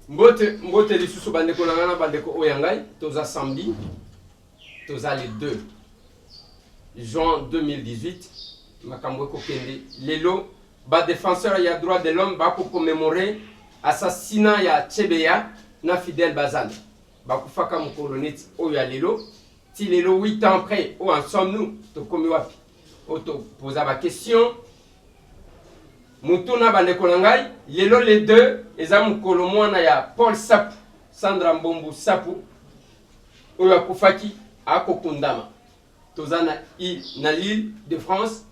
Mbote lisusu bandeko nangana bandeko oyangai toza samedi toza le 2 juin 2018 makambo ko kende lelo ba défenseur ya droit de l'homme ba ko commémorer assassinat ya Tchebeya na Fidel Bazan ba ko faka mukolo neti oyo lelo ti lelo 8 ans après où en sommes-nous to komi wapi auto poser ba question Mutuna bandeko nangai lelo les deux eza mukolo mwana ya Paul Sapu Sandra Mbombu Sapu oyo akufaki akokundama toza na l'île de France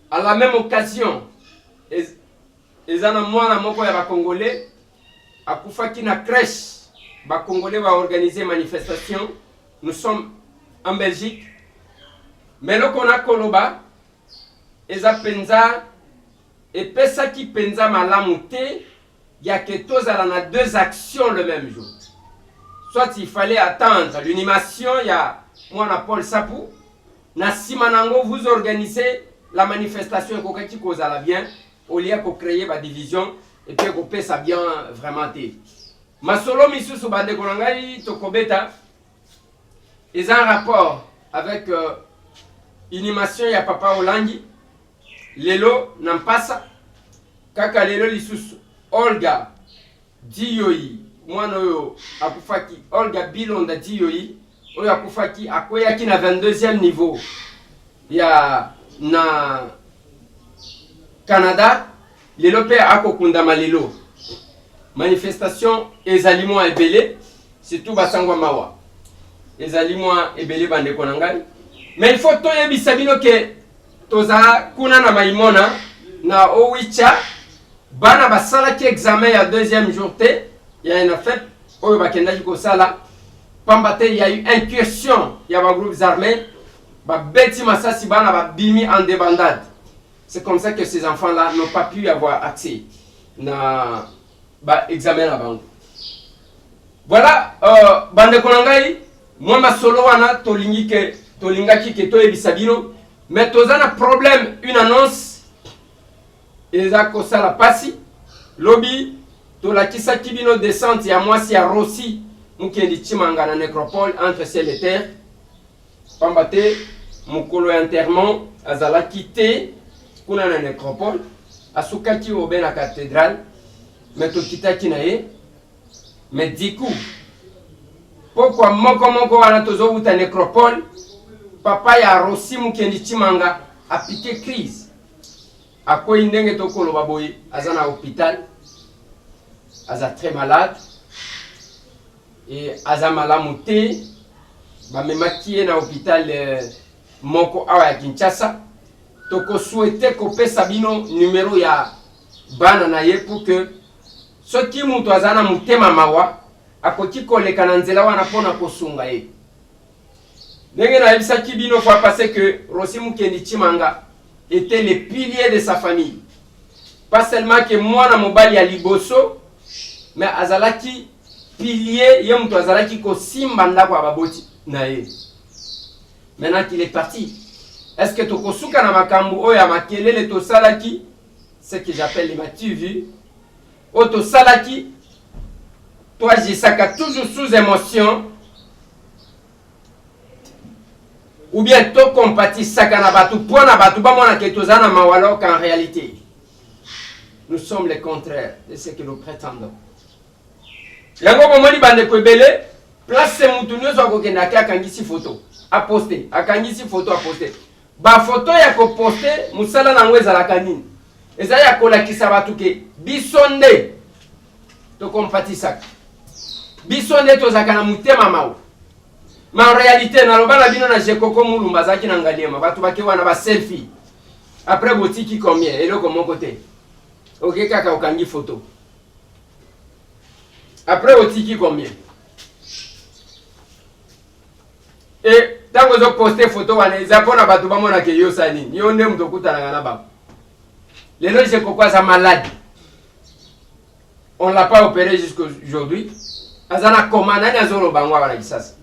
à la même occasion eza na mwana moko ya ba congolais akufaki na crèche ba congolais va organiser manifestation. Nous sommes en Belgique mais le kona koloba eza penza et pesa ki penza malamu te ya que tozala na deux actions le même jour. Soit il fallait attendre l'inhumation ya mwana Paul Sapu na simanango vous organisez la manifestation kokaki kozala bien au lieu de créer ba division et puis ko pesa bien vraiment te. Masolo misusu bandeko nangai tokobeta ils ont un rapport avec inhumation ya papa Olangi lelo nampasa kaka lelo lisusu Olga Dioyi mwana oyo akufaki Olga Bilonda Dioyi oyo akufaki akweyaki na 22e niveau ya na Canada lelo pe akokundama lelo manifestation ezali mwa ebele surtout basangwa mawa ezali mwa ebele bandeko na ngai mais il faut toyebisa bino ke toza kuna na maimona na owicha bana basalaki examen ya deuxième jour te ya une fête oyo bakendaki kosala pamba te ya eu incursion ya ba groupes armés ba beti masasi bana ba bimi en débandade. C'est comme ça que ces enfants là n'ont pas pu avoir accès na ba examen la banque. Voilà bande konangai moi ma solo wana tolingaki ke toyebisa bino mais tozana problème une annonce eza kosala pasi lobby tolakisa kibino descente ya mwasi ya Rossi mukendi chimanga na nécropole entre ciel et terre pambate mukolo ya enterrement azala quitté kuna na nécropole asukaki obe na cathédrale mais tokitaki na ye mais du coup pourquoi moko wana tozo uta nécropole papa ya Rossi mukendi chimanga a piqué crise akoyi ndenge tokolo baboyi azana hôpital aza très malade et aza malamu te bamemaki na hôpital moko awa ya Kinshasa toko souhaiter kopesa bino numéro ya bana na ye pour que soki mutu azana mutema mawa akoki koleka na nzela wana pona kosunga ye ndenge na yebisaki bino fois passé que Rossi Mukendi Chimanga était le pilier de sa famille. Pas seulement que moi na mobali ya liboso mais azalaki pilier ye mutu azalaki ko simba ndako ababoti na ye. Maintenant qu'il est parti, est-ce que tokosuka na makambo oya makelele to salaki ce que j'appelle les matu auto salaki toi jisaka toujours sous émotion ou bien to compati sakana batu pona batu ba mona ke tozana mawalo qu'en réalité nous sommes les contraires de ce que nous prétendons. Yango bomoni bande ko ebele place mutu nyoso akokenda akangisi photo a poster akangisi photo a poster ba photo ya ko poster musala na ngweza la kanini eza ya kolakisa batu ke bisonde to compati sak bisonde to zakana mutema mawo. Mais en réalité, na lobana bino na jekoko mulumba zaki na ngaliema batu bake wana ba selfie après botiki combien et le comment côté OK kaka okangi photo après botiki combien et tango zo poster photo wana ezapona batu bamona ke yo sani yo nde mtokuta na ba lelo jekoko za malade on l'a pas opéré jusqu'aujourd'hui azana komana na zolo bangwa bana kisasa.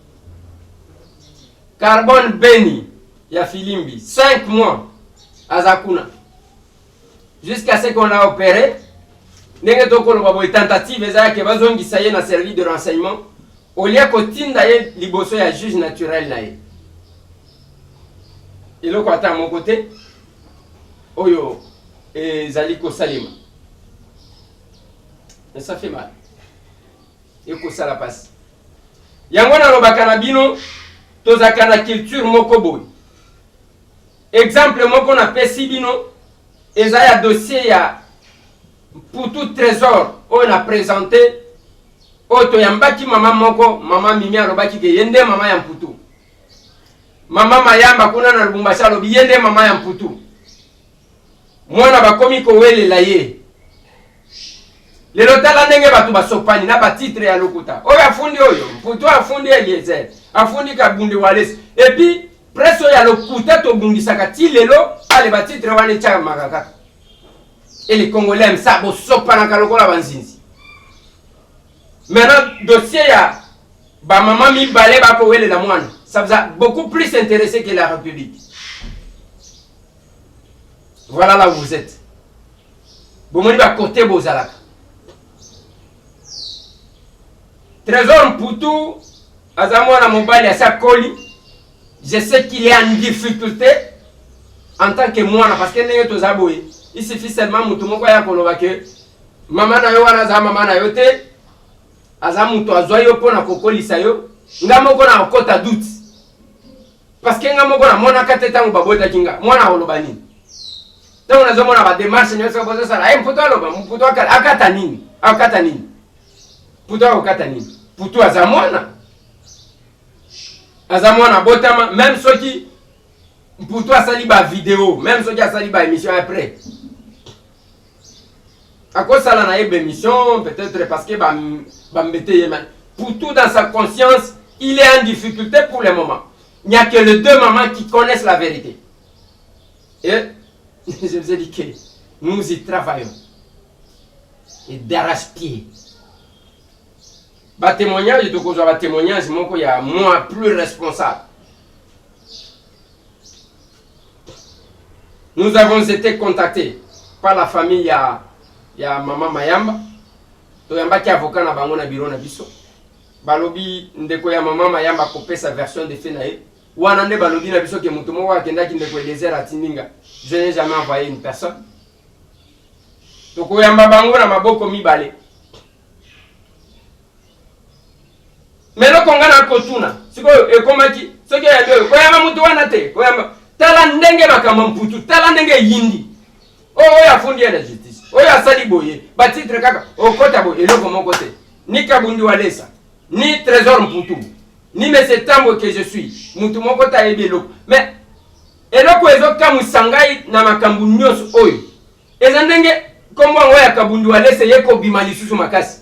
Carbone Beni, ya Filimbi, 5 mois à Zakuna. Jusqu'à ce qu'on a opéré, ndenge tokoloba boye tentative ezalaki bazongisa ye na service de renseignement olia kotinda ye liboso ya juge naturel na ye eloko ata moko te oyo ezali kosalema mais ça fait mal ekosala pasi yango nalobaka na bino tozalaka na culture moko boye exemple moko napesi bino eza ya dossier ya Mputu Trésor oyo na présenté oyo toyambaki mama moko mama Mimi alobaki ke yende mama ya Mputu mama Mayamba kuna na Lubumbashi alobi yende mama ya Mputu mwana bakomi kowelela ye lelo tala ndenge batu basopani na batitre ya lokuta oyo afundi oyo Mputu afundi Eliezer afundi Kabundi Walesi et puis presso ya lokuta tobungisaka ti lelo ale batitre wane tya makaka et les Congolais aiment ça, bon, sopanaka lokola banzinzi. Maintenant, dossier ya ba maman mi balé ba ko wele la moine, ça vous a beaucoup plus intéressé que la République. Voilà là où vous êtes. Bon, moni ba côté bozalaka. Trésor Mputu, azamona mobali ya sa koli. Je sais qu'il est en difficulté en tant que moine parce que ndenge tozaboye. Il suffit seulement mutu moko ya koloba ke mama na yo wana za mama na yo te aza mutu azwa yo pona kokolisa yo nga moko na okota doute parce que nga moko na mona kate tango babota kinga mwana oloba nini tango nazo mona ba démarche nyoso boza sala Mputu aloba Mputu akata nini Mputu akata nini Mputu aza mwana botama même soki Mputu asali ba vidéo même soki asali ba émission après à cause ça la émission peut-être parce que Mputu dans sa conscience il est en difficulté pour le moment. Il n'y a que les deux mamans qui connaissent la vérité et je vous ai dit que nous y travaillons et d'arrache-pied ba témoignage de cause ba témoignage moko ya moi plus responsable. Nous avons été contactés par la famille ya Mama Mayamba. Toyambaki avocat na bango na bureau na biso. Balobi ndeko ya Mama Mayamba kopesa version de fait na ye. Wana nde balobi na biso ke mutu moko akendaki ndeko Eliezer atindinga. Je n'ai jamais envoyé une personne. Tokoyamba bango na maboko mibale. Melo konga na kotuna. Siko ekomaki. Soki ya ndio koyamba mutu wana te. Koyamba tala ndenge bakama Mputu, tala ndenge yindi. Oyo afundi ya justice. Oyo asali boye, batitre kaka, okota boye eloko moko te. Ni Kabundi Walesa, ni Trésor Mputu, ni Monsieur Tambo que je suis. Mutu moko ta yebi eloko. Mais eloko ezoka musangai na makambu nyonso oyo. Eza ndenge kombo ngo ya Kabundi Walesa yeko bima lisusu makasi.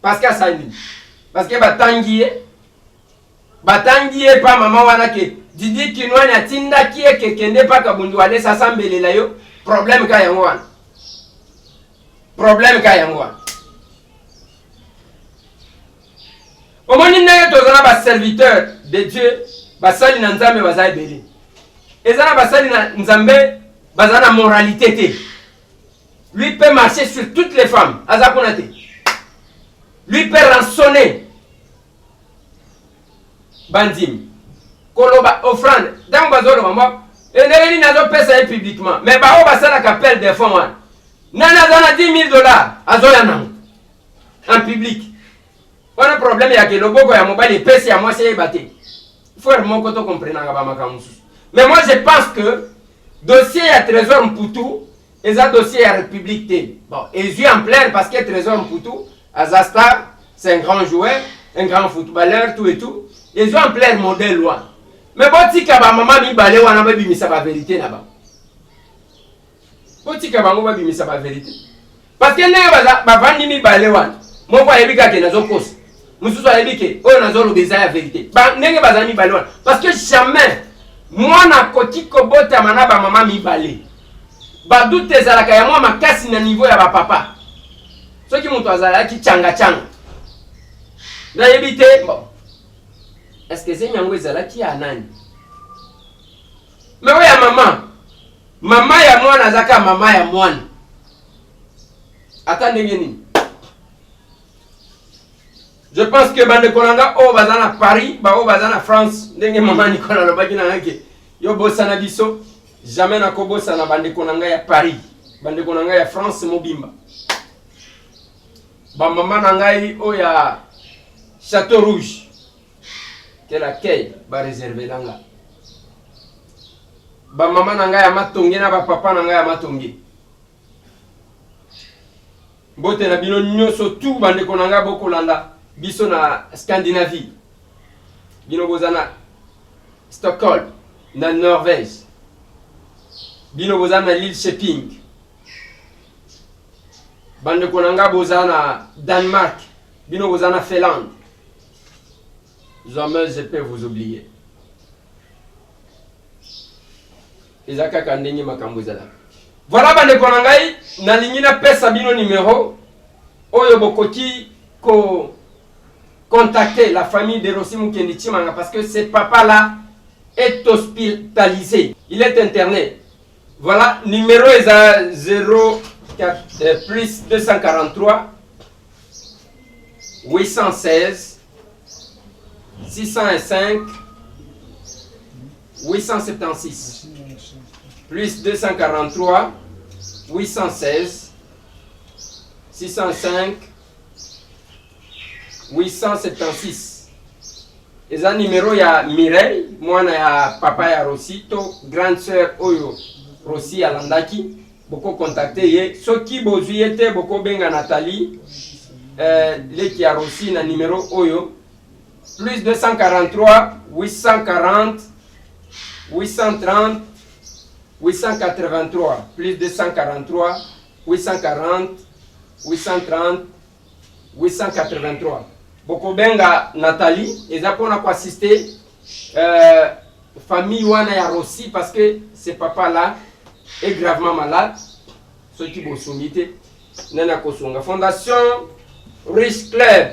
Parce que asali. Parce que batangiye pa mama wana ke Didi Kinwani atinda kie kekende pa Kabundi Walesa sambelela yo problème ka yango wana. Omoni ndenge tozana ba serviteur de Dieu basali na Nzambe baza ebele. Ezana basali na Nzambe bazana moralité te. Lui peut marcher sur toutes les femmes, azakuna te. Lui peut rançonner bandim. Koloba offrande dans bazolo mama et ndenge nazo pesa publiquement mais ba o basala kapel des fonds wana nana zana $10,000 azoya nango en public. On a problème ya ke loboko ya mobali pesa ya moi c'est baté frère mon koto comprenanga ba makamusu. Mais moi je pense que dossier ya Trésor Mputu et ça dossier ya République T. Bon et yeux en plein parce que Trésor Mputu Azastar c'est un grand joueur, un grand footballeur tout et tout. Et yeux en plein modèle loin. Mais botika ba mama mi balé wana ba bimisa ba vérité na ba. Botika ba ngo ba bimisa ba vérité. Parce que ndenge ba vandi mi balé wana. Moko ayebika ke nazo kosa. Mususu ayebike oyo nazo lobeza ya vérité. Ba ndenge ba mi balé wana. Parce que jamais mwana koti kobota mana ba mama mi balé. Ba doute ezalaka ya mwa makasi na niveau ya ba papa. Soki mutu azalaki changa. Na yebite bon. Est-ce que c'est nyango ezalaki ya nani? Mais oya mama ya mwana zaka mama ya mwana. Attendez, je pense que bande konanga o bazana Paris, ba o bazana France, ndenge maman Nicolas lo bagina ngake. Yo bosana biso, jamais na ko bosana bande konanga ya Paris, bande konanga ya France mobimba. Ba maman nangai o ya Château Rouge. Quel accueil ba réservé langa. Ba maman nangai ya Matonge na ba papa nangai ya Matonge. Bote na bino nyoso tout bande konanga bokolanda. Biso na Scandinavie, bino bozana Stockholm, na Norvège, bino bozana l'île Shopping, bande konanga bozana Danemark, bino bozana Finlande. Jamais je peux vous oublier. Ezaka kandengi makambozala. Voilà bande konangai na lingina pesa bino numéro oyo bokoki ko contacter la famille de Rossi Mukendi Chimanga parce que ce papa-là est hospitalisé. Il est interné. Voilà, numéro est à 04 plus 243 816 605 876 plus 243 816 605 876. Et un numéro ya Mireille, moi ya papa ya Rossi, to grande sœur Oyo Rossi Alandaki, beaucoup contacté ye. Ce qui bozui était beaucoup benga Nathalie, les qui a Rossi na numéro Oyo, plus 243 840 830 883, plus 243 840 830 883. Bokobenga Nathalie, et ça pour nous assister famille wana ya Rossi parce que ce papa là est gravement malade. Ceux qui vont soumettre nana kosonga fondation Rich Club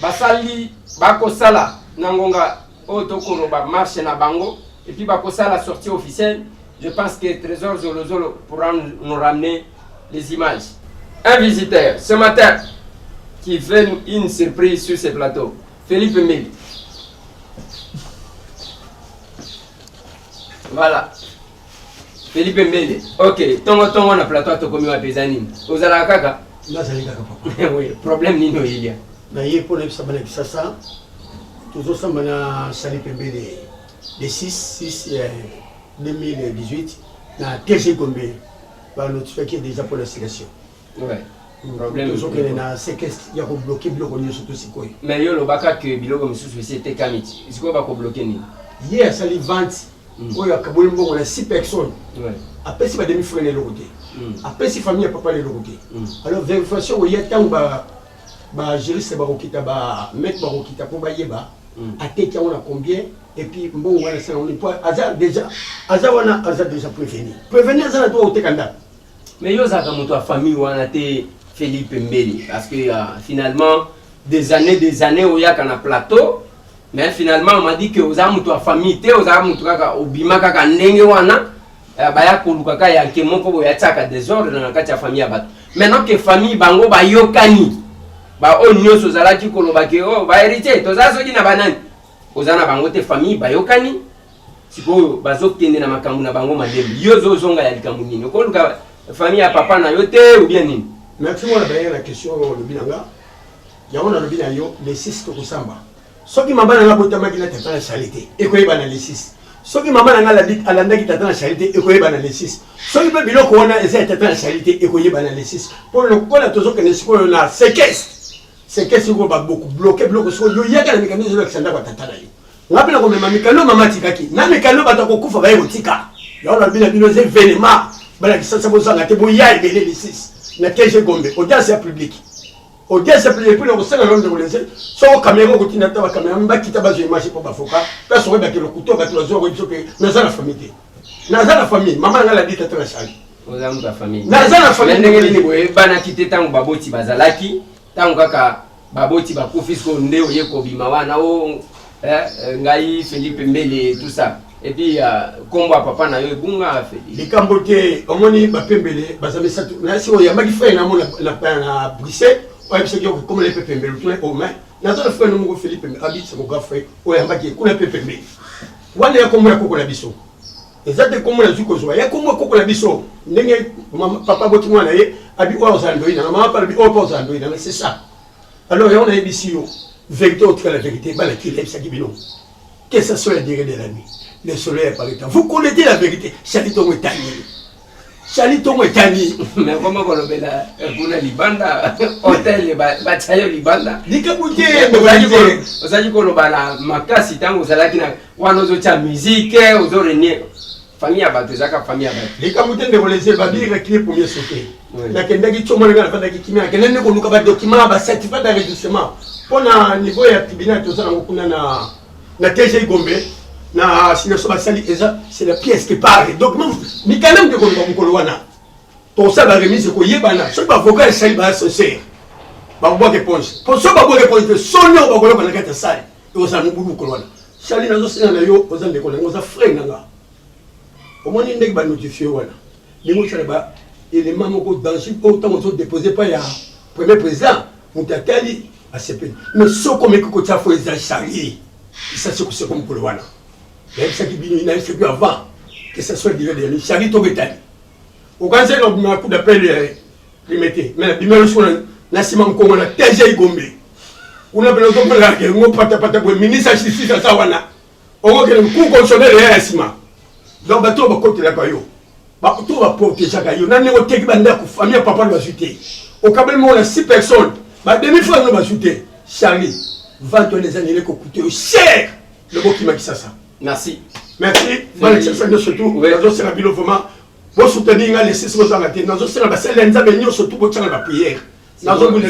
basali bakosala nangonga otokoro ba marche na bango et puis bakosala sortie officielle. Je pense que Trésor Zolozolo pourra nous ramener les images. Un visiteur ce matin qui fait une surprise sur ce plateau. Philippe Mbeli. Voilà. Philippe Mbeli. Ok. Tongo na plateau to komi wa pezanine. Ozala kaka? Nazali kaka papa. Oui, problème nino il y a. Na ye pour les sabana kisasa. Toujours sabana Sali Mbeli le 6 2018 na TG Gombe. Va notifier qu'il est déjà pour l'installation. Ouais. Problème. Il y a bloqué bloqué surtout c'est quoi. Mais yo lobaka que biloko misusu c'était kamiti. Est-ce qu'on va bloquer ni? Hier ça les ventes. Oh ya kaboli mbongo na 6 personnes. Ouais. Après si ba demi frère le côté. Après si famille papa le côté. Alors vérification où il y a tant ba juriste ba okita ba mettre ba okita pour ba yeba. Ateki on a combien et puis mbongo wana ça on est pas hasard déjà prévenu. Prévenir ça na toi otekanda. Mais yo zaka moto a famille wana te Philippe Mbeli parce que finalement des années où il y a un plateau mais finalement on m'a dit que aux amoto a famille te aux amoto kaka obima kaka ndenge wana baya koluka ka ya kemoko bo ya tsaka désordre na kati ya famille abato maintenant que famille bango ba yokani ba onyo so zalaki koloba ke o ba héritier to za soki na banani ozana bango te famille ba yokani siko bazokende na makambo na bango madembi yo zo zonga ya likambo nini koluka famille ya papa na yo te ou bien nini. Merci moi la question le bilanga. Ya on a le bilan yo les 6 to kusamba. Soki mabana na botama kila tata na charité e ko yeba na les 6. Soki mabana na la dit alanda ki tata na charité e ko yeba na les 6. Soki be biloko wana eza tata na charité e ko yeba na les 6. Pour le kola tozo que ne siko na séquestre. Séquestre ko ba beaucoup bloqué so yo yaka na mécanisme de sanda kwa tata na yo. Ngapi na ko mema mikalo mama tikaki. Na mikalo batako kufa ba yo tika. Ya on a bilan bino ze événement. Bala kisasa bozanga te boya ebele les 6. Na TG Gombe audience publique audience publique pour le conseil de l'État so caméra ko tinata ba caméra mba kita ba image pour bafoka parce que ba ke le couteau ba trozo ko que naza la famille naza la famille maman ngala dit tata chali ozamu ta famille naza la famille ndenge ni boye bana kite tangu baboti bazalaki tangu kaka baboti ba kofis ko ndeo ye ko bima wana o ngai Philippe Mbeli tout ça et puis combat papa na yo bunga fait les camboté omoni ba pembele bazame satu na si o yamaki frère na mo na Bruxelles o yebise ki comme les pembele tout les hommes na zo frère no mo Philippe abi c'est mon grand frère o yamaki kuna pembele wana ya komo ya koko la biso ezate komo la zuko zo ya komo koko la biso ndenge papa boti mwana ye abi o zando ina mama papa abi o zando ina c'est ça alors on a yebisi yo vérité autre la vérité ba la kile ça qui bino que ça soit la durée de la nuit le soleil apparaît. Vous connaissez la vérité. Chalito Mouetani. Chalito Mouetani. Mais comment on le met là? Pour la Libanda, hôtel, bataille Libanda. Dis que vous dites, vous avez dit qu'on a la macassi, tant vous avez dit, on a notre musique, vous aurez nié. Famille à battre, ça famille à battre. Les camoutins de voler, c'est babir réclé pour mieux sauter. La Kendaki Chomana, la Fadaki Kimia, qui n'est pas un document, un certificat d'enregistrement. Pour un niveau de tribunal, tout ça, on a na TG Gombe. Na sinon c'est la pièce qui parle donc mais quand même de kolwana pour ça la remise ko yebana ce pas avocat c'est ba associé ba bois réponse pour ça ba bois réponse sonyo ba kolwana kata sai to ça nous kolwana sali nazo sina na yo oza ndeko na ngoza frère nanga omoni ndeki ba notifier wana lingo chala ba élément moko danger autant on déposer pas ya premier président mutatali a CP mais so comme ko tsa fo eza chali ça c'est comme kolwana. Il y a qui il a fait plus avant que ce soit direct de lui. Charlie Tobetani. Au Canada, on a un coup d'appel limité. Mais la première chose, on a Simon Kongo, on a TG Gombe. On a besoin de faire que on pata pour le ministre de la Justice à Sawana. On a un coup constitutionnel et Sima. Donc, bateau va côté la caillou. Bateau va porter chaque caillou. On a négocié que la famille papa va chuter. Au Cabel, on a 6 personnes. Ma demi-frère va chuter. Charlie, 20 les années qui coûtent cher. Le mot qui m'a dit ça. Merci. Merci. Voilà, c'est ça surtout. Nous sommes vraiment. Vous soutenez les 6 ans à terre. Nous sommes les surtout pour la prière. Nous sommes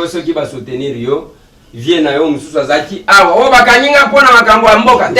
ceux qui vont soutenir yo. Viennent à eux, Moussou Sazaki. Ah, oh, Bakaninga pour la Makambo Amboka.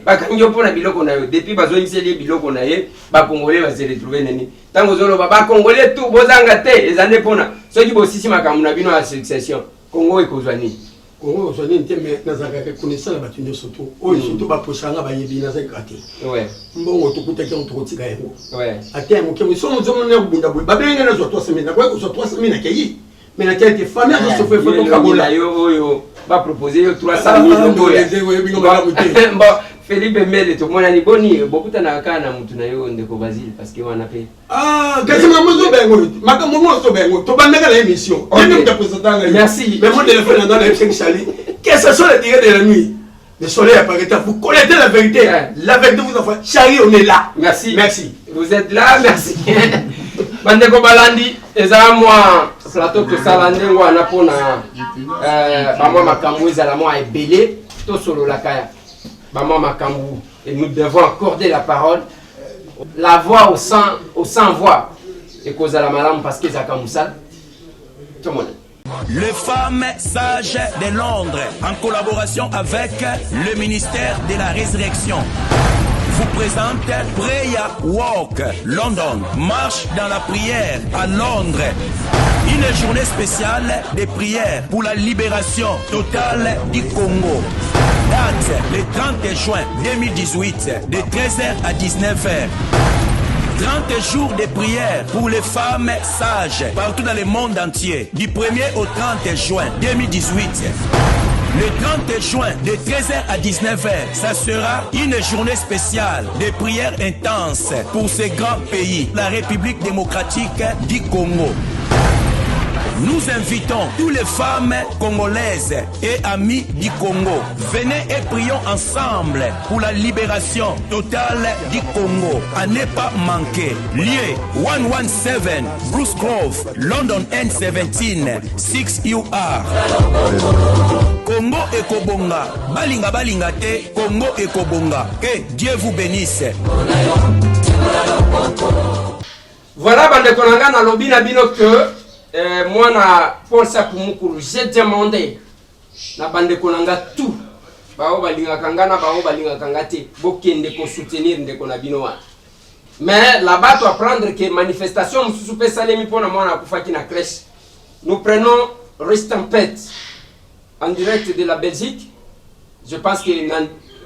Bakanyo pour la biloko na yo. Depuis Bazoï, c'est les biloko na ye. Congolais va se retrouver neni. Tant que vous avez Congolais tout, vos angate, les années pour na. Ceux qui vont aussi Makambo na bino à succession. Congo et Kozwani. Congo ozwani nteme nazaka reconnaissant la batunyo surtout oyo surtout ba pochanga ba yebi na zakati ouais mbongo tukutaki on tukotika yango ouais ate mo kemo so mo na kubunda boy babenga na zo 300 na kwa so 300 na kayi mais na tête famille a so fait photo kabola yo ba proposer yo 300 000 bon Philippe Mele to mona ni boni bokuta na kana mtu na yo ndeko Basile parce que wana pe kasi mamozo bengo makambo mo so bengo to bandaka la émission yémi ta présentant merci mais mon téléphone dans la FM Charlie que ce soit la durée de la nuit le soleil apparaît vous connaissez la vérité vous enfants Charlie on est là merci merci vous êtes là merci bandeko balandi eza moi plateau to salande wana pona ba moi makambo ezala moi ebele to solo la kaya Maman Makambu, et nous devons accorder la parole, la voix au sans voix, et cause à la malade parce que Zaka Moussa, tout le monde. Les femmes sages de Londres, en collaboration avec le ministère de la Résurrection, vous présente Prayer Walk London, marche dans la prière à Londres. Une journée spéciale de prière pour la libération totale du Congo. Date le 30 juin 2018 de 13h à 19h. 30 jours de prière pour les femmes sages partout dans le monde entier, du 1er au 30 juin 2018. Le 30 juin, de 13h à 19h, ça sera une journée spéciale de prière intense pour ce grand pays, la République démocratique du Congo. Nous invitons toutes les femmes congolaises et amis du Congo. Venez et prions ensemble pour la libération totale du Congo. À ne pas manquer. Lieu 117 Bruce Grove, London N17 6UR. Congo et Kobonga. Balinga balinga te. Congo et Kobonga. Que Dieu vous bénisse. Voilà, bande konanga na lobi na bino que moi na Paul Sapumukulu, j'ai demandé na bande konanga tout. Bao balinga kangana, bao balinga kangate. Bokende ko soutenir ndeko na bino wa. Mais là-bas, tu apprendre que manifestation msusupe salemi pona mwana kufaki na crèche. Nous prenons Restampette en direct de la Belgique. Je pense que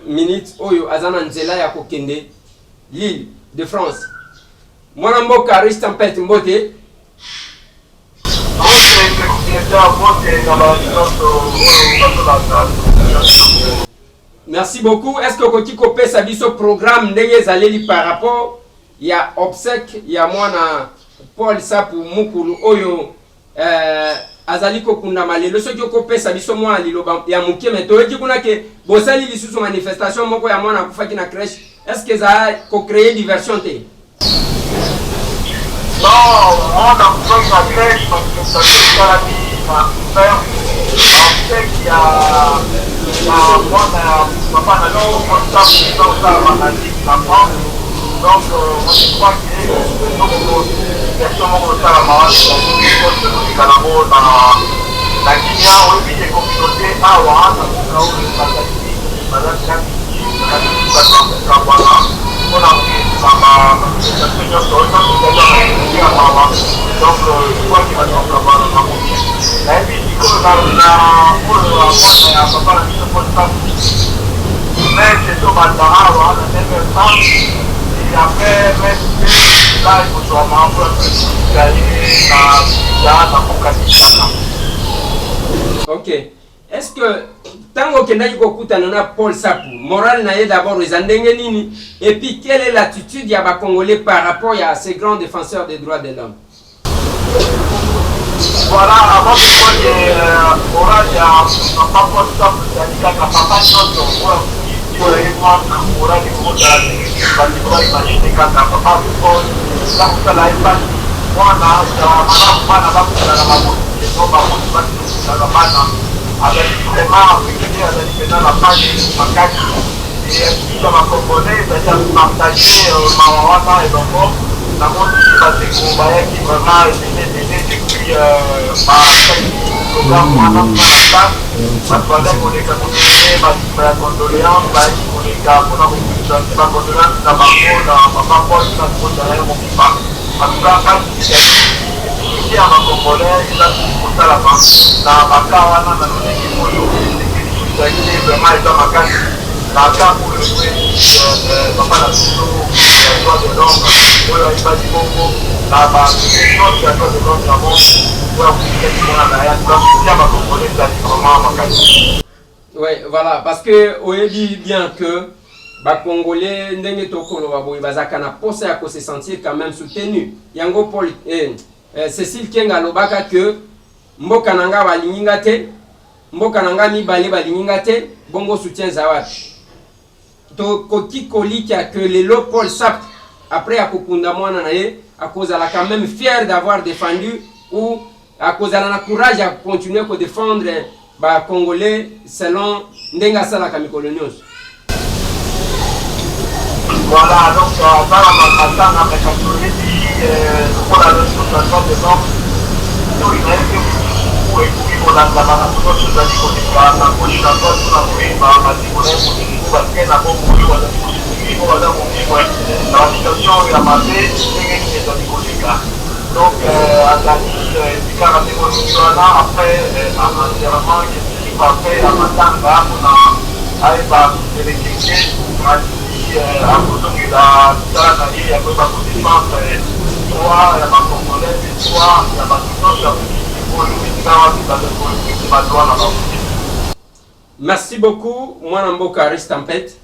minutes oyo azana nzela ya kokende l'île de France. Mwana mboka Riche Tempête mbote. Merci beaucoup. Est-ce que Koti Kopé Sabiso programme ndenge zaleli par rapport ya obsèque ya mwana Paul Sapu Mukulu oyo azali kokunda malelo soki okopesa biso mwa liloba ya mukie meto eki kuna ke bosali lisusu manifestation moko ya mwana akufaki na crèche. Est-ce que ça ko créer diversion te? Non, on a besoin de la crèche parce que ça fait la vie ma père en fait qu'il y a moi papa n'a pas comme ça dans ça maladie la France. Donc je crois que donc personne ne ça la maladie dans la Guinée ou puis des communautés à Ouattara dans le on a pris donc je crois qu'il va être là-bas dans la moitié. Et puis du coup mais c'est tout Bandara, on a même temps et après même là il faut se remarquer un peu Ok. Est-ce que tango kendaki kokutana na Paul Sapu moral na ye d'abord les andenge nini et puis quelle est l'attitude ya ba Congolais par rapport à ces grands défenseurs des droits de l'homme? Voilà, avant de voir moral ya papa Paul Sapu c'est papa Nyoto pour les mois moral du monde parce que moi imaginer quand papa Paul Sapu la impact moi na pas na mambo non pas na avec vraiment avec dans la page macaque et puis ça va composer c'est-à-dire partager Mawana et donc la monde qui va se combattre qui vraiment est depuis programme Mawana parce qu'on est communauté ma condoléance on est gars on a beaucoup ma condoléance na bango na papa Paul na condoléance mon papa en tout cas qui a ma congolais il a tout ça là-bas na baka wana na ndenge moyo c'est vraiment eza makasi na ata pour le papa na biso ya droit de l'homme oyo ayibaki bongo na banyonso ya droit de l'homme na bon oyo akokikaki mona na ya tukasoutien bacongolais ezali vraiment makasi. Oui, voilà, parce que oyebi bien que Congolais ndenge tokoloba boye bazaka na posa ya ko se sentir quand même soutenu. Yango Paul Cécile Kenga lobaka que mboka nanga balinginga te, mboka nanga mibale balinginga te, bongo soutien zawati. To koti kolika que lelo Paul Sapu après akokunda mwana na ye akozala quand même fier d'avoir défendu ou akozala na courage à continuer à défendre ba Congolais selon ndenga sala kamikolo nyonso. Voilà, donc dans la matin avec la pour la situation des hommes, nous il y a eu pour la situation de la donc merci beaucoup, moi Mboka Riche Tempête.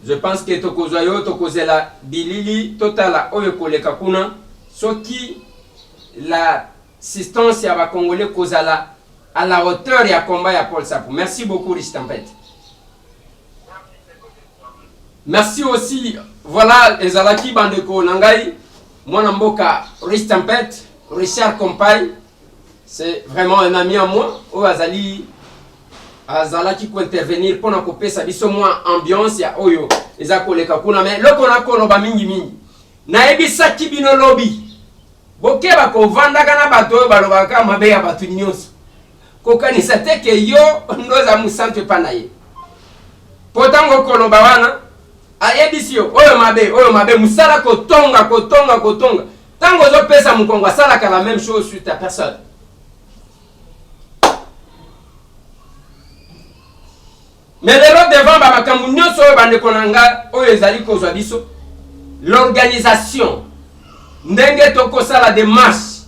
Je pense que tokozoyo tokozela bilili totala oyo koleka kuna soki l'assistance ya ba Congolais kozala à la hauteur ya combat ya Paul Sapu. Merci beaucoup Riche Tempête. Merci aussi, voilà, ezalaki bandeko nangai, moi Mboka Riche Tempête, Richard Compagne, c'est vraiment un ami à moi, au azali azalaki ko intervenir pour na kopesa biso moi ambiance ya oyo ezakoleka kuna mais loko na koloba mingi mingi. Na ebisaki bino lobby. Bokeba ko vandaka na bato oyo balobaka mabe ya bato nyonso. Kokanisa te ke yo ndoza musante pa na ye. Potango koloba wana ayebisio oyo mabe musala kotonga. Tango zo pesa mukongo sala ka la même chose sur ta personne. Mais lelo devant bamakambu nyonso oyo bandeko na nga oyo ezali kozwa biso, l'organisation ndenge tokosala démarche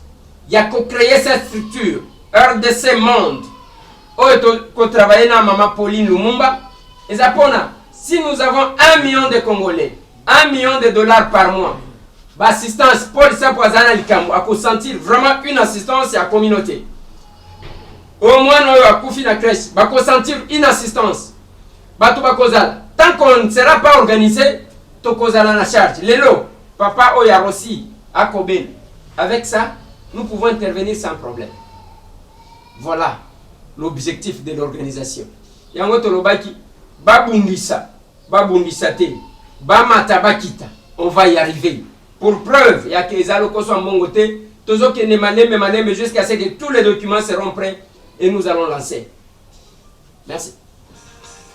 ya co-créer cette structure RDC Monde oyo kotravailler na Maman Pauline Lumumba. Et Zapona, si nous avons 1 million de Congolais, 1 million de dollars par mois, l'assistance Paul Sapoazana Likambo a consentir vraiment une assistance à la communauté. Au moins, nous avons na crèche, va consentir une assistance. Tant qu'on ne sera pas organisé, tokozala na charge. Lelo, papa Oyarossi, à Koben. Avec ça, nous pouvons intervenir sans problème. Voilà l'objectif de l'organisation. Yango tolobaki, babundisa te, bamata bakita, on va y arriver. Pour preuve, il y a que les allocaux sont mongotés, toujours qu'il ne malème jusqu'à ce que tous les documents seront prêts et nous allons lancer. Merci.